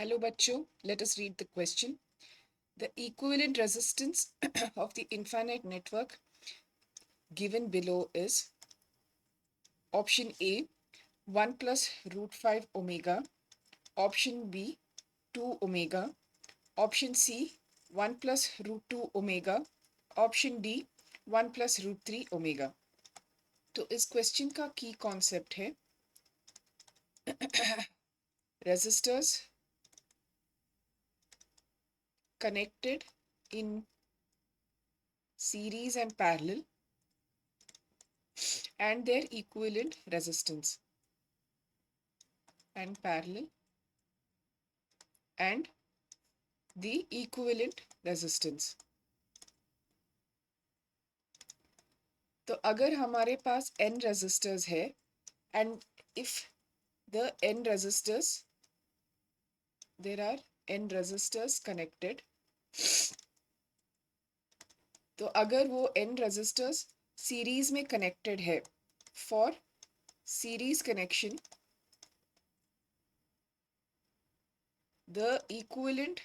Hello bachcho, let us read the question. The equivalent resistance of the infinite network given below is option A 1 plus root 5 omega, option B 2 omega, option C 1 plus root 2 omega, option D 1 plus root 3 omega. तो इस question का की concept है resistors connected in series and parallel and their equivalent resistance and parallel and the equivalent resistance. तो अगर हमारे पास n resistors है and if the n resistors, there are n resistors connected, तो अगर वो n resistors series में connected है, for series connection the equivalent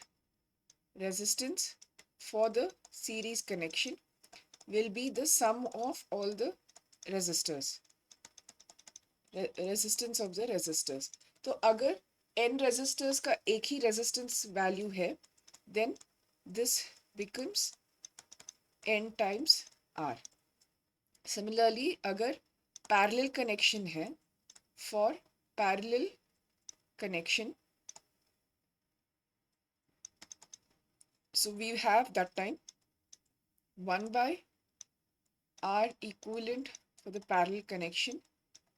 resistance for the series connection will be the sum of all the resistors, resistance of the resistors. तो अगर n resistors का एक ही resistance value है, then this becomes n times r. Similarly, अगर parallel connection है, for parallel connection, so we have that time 1 by r equivalent for the parallel connection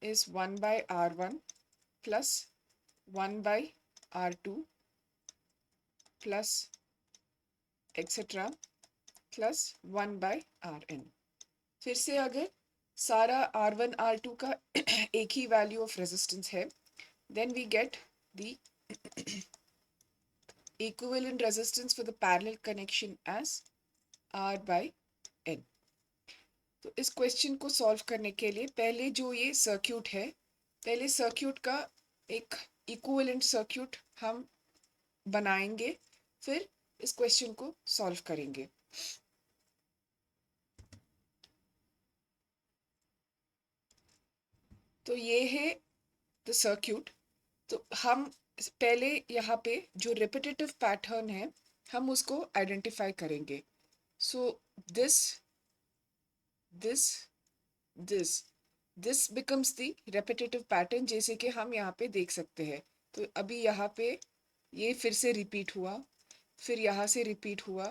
is 1 by r1 plus 1 by r2 plus etc plus 1 by rn. फिर से अगर सारा r1 r2 का एक ही value of resistance है, then we get the equivalent resistance for the parallel connection as r by n. तो इस question को सॉल्व करने के लिए पहले जो ये सर्क्यूट है, पहले सर्क्यूट का एक इक्विवेलेंट सर्क्यूट हम बनाएंगे, फिर इस क्वेश्चन को सॉल्व करेंगे. तो ये है द सर्क्यूट. तो हम पहले यहाँ पे जो रिपीटेटिव पैटर्न है हम उसको आइडेंटिफाई करेंगे. So this this this this becomes the repetitive pattern, जैसे कि हम यहाँ पे देख सकते हैं. तो अभी यहाँ पे ये फिर से रिपीट हुआ, फिर यहाँ से रिपीट हुआ,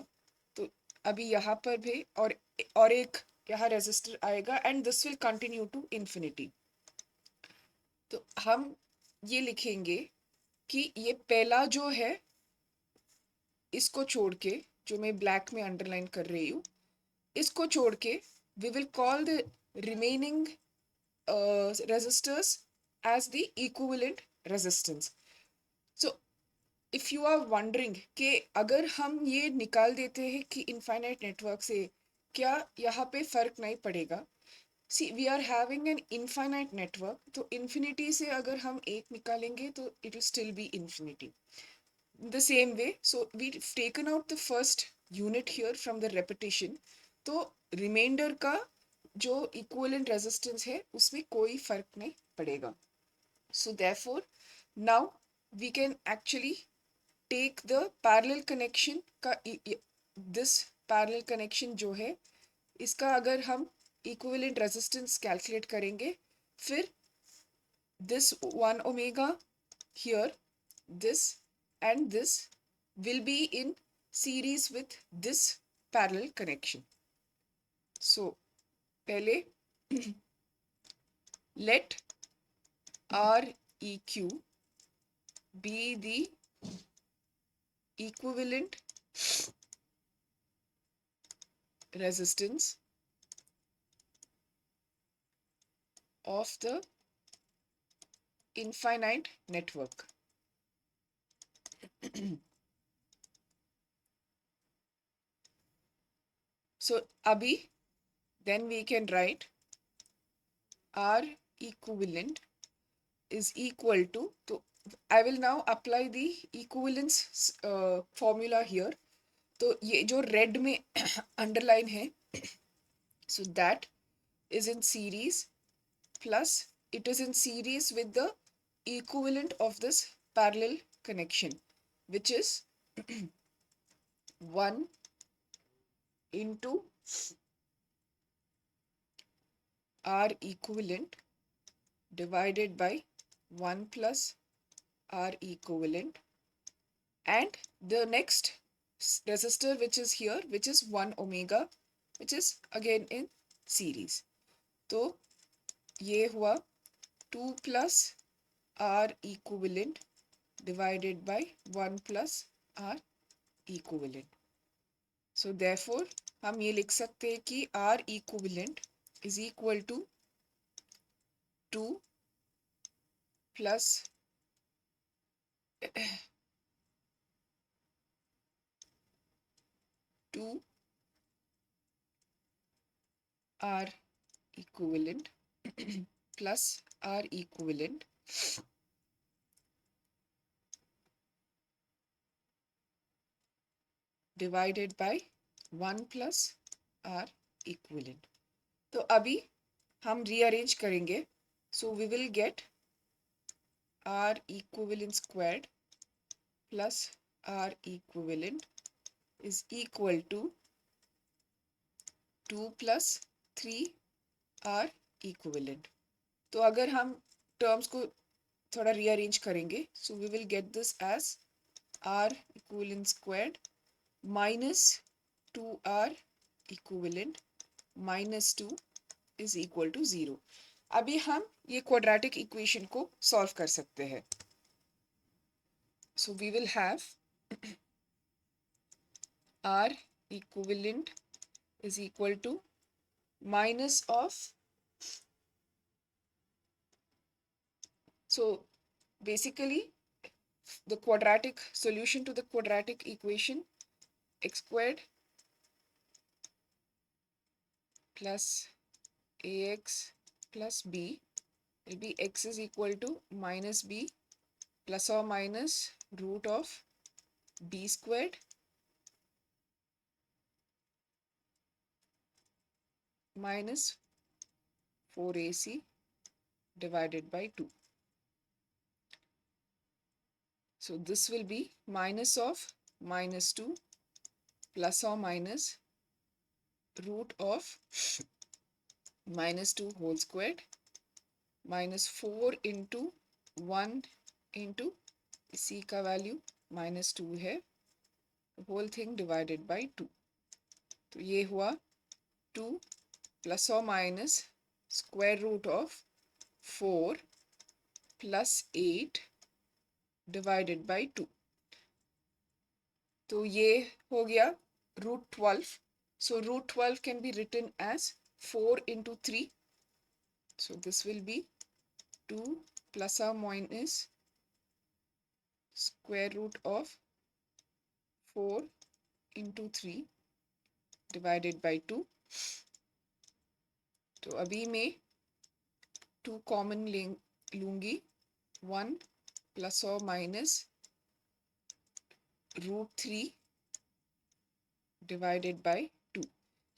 तो अभी यहाँ पर भी और एक यहाँ रेजिस्टर आएगा and this will continue to infinity. तो हम ये लिखेंगे कि ये पहला जो है इसको छोड़ के, जो मैं ब्लैक में अंडरलाइन कर रही हूँ, इसको छोड़ के we will call the remaining resistors as the equivalent resistance. So if you are wondering कि अगर हम ये निकाल देते हैं कि infinite network से क्या यहाँ पे फर्क नहीं पड़ेगा. See, we are having an infinite network, तो infinity से अगर हम एक निकालेंगे तो it will still be infinity. The same way, so we've taken out the first unit here from the repetition, तो remainder का जो equivalent resistance है उसमें कोई फर्क नहीं पड़ेगा. So therefore now we can actually take the parallel connection का this parallel connection जो है इसका अगर हम equivalent resistance calculate करेंगे, फिर this 1 omega here, this and this will be in series with this parallel connection. So पहले let Req be the equivalent resistance of the infinite network. So abhi, then we can write R equivalent is equal to, तो I will now apply the equivalence formula here. तो ये जो red में underline है, so that is in series plus it is in series with the equivalent of this parallel connection, which is 1 into R equivalent divided by 1 plus R equivalent, and the next resistor which is here, which is 1 omega, which is again in series. तो ये हुआ 2 plus R equivalent divided by 1 plus R equivalent. So therefore हम ये लिख सकते हैं कि R equivalent is equal to 2 plus 2 R equivalent plus R equivalent divided by 1 plus R equivalent. तो अभी हम rearrange करेंगे. So we will get R equivalent squared plus R equivalent is equal to 2 plus 3 R equivalent. तो अगर हम terms को थोड़ा rearrange करेंगे, so we will get this as R equivalent squared minus 2R equivalent minus 2 is equal to 0. अभी हम ये quadratic equation को solve कर सकते हैं. So we will have R equivalent is equal to minus of, so basically the quadratic solution to the quadratic equation, x squared plus ax plus b will be x is equal to minus b plus or minus root of b squared minus 4ac divided by 2. So this will be minus of minus 2 plus or minus root of minus 2 whole squared minus 4 into 1 into c का value minus 2 है, whole thing divided by 2. तो ये हुआ 2 plus or minus square root of 4 plus 8 divided by 2. तो ये हो गया root 12. So root 12 can be written as 4 into 3. So this will be 2 plus or minus square root of 4 into 3 divided by 2. तो अभी मैं 2 कॉमन लूंगी, 1 plus और minus root 3 divided by 2.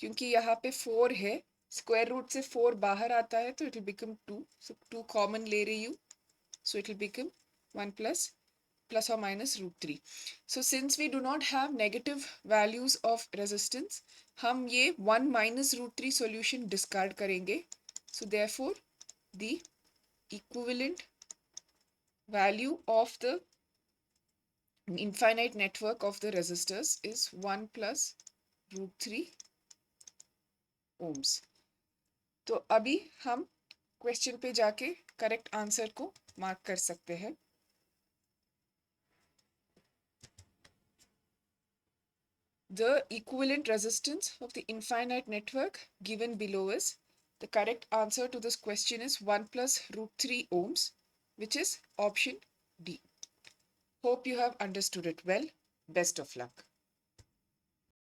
क्योंकि यहाँ पे 4 है, स्क्वायर रूट से 4 बाहर आता है तो it will become 2. So 2 common ले रही हूँ, so it will become 1 plus or minus root 3. So since we do not have negative values of resistance, हम ये 1 minus root 3 solution discard करेंगे. So therefore the equivalent value of the infinite network of the resistors is 1 plus root 3 ohms. तो अभी हम question पे जाके correct answer को mark कर सकते हैं. The equivalent resistance of the infinite network given below is, the correct answer to this question is 1 plus root 3 ohms, which is option D. Hope you have understood it well. Best of luck.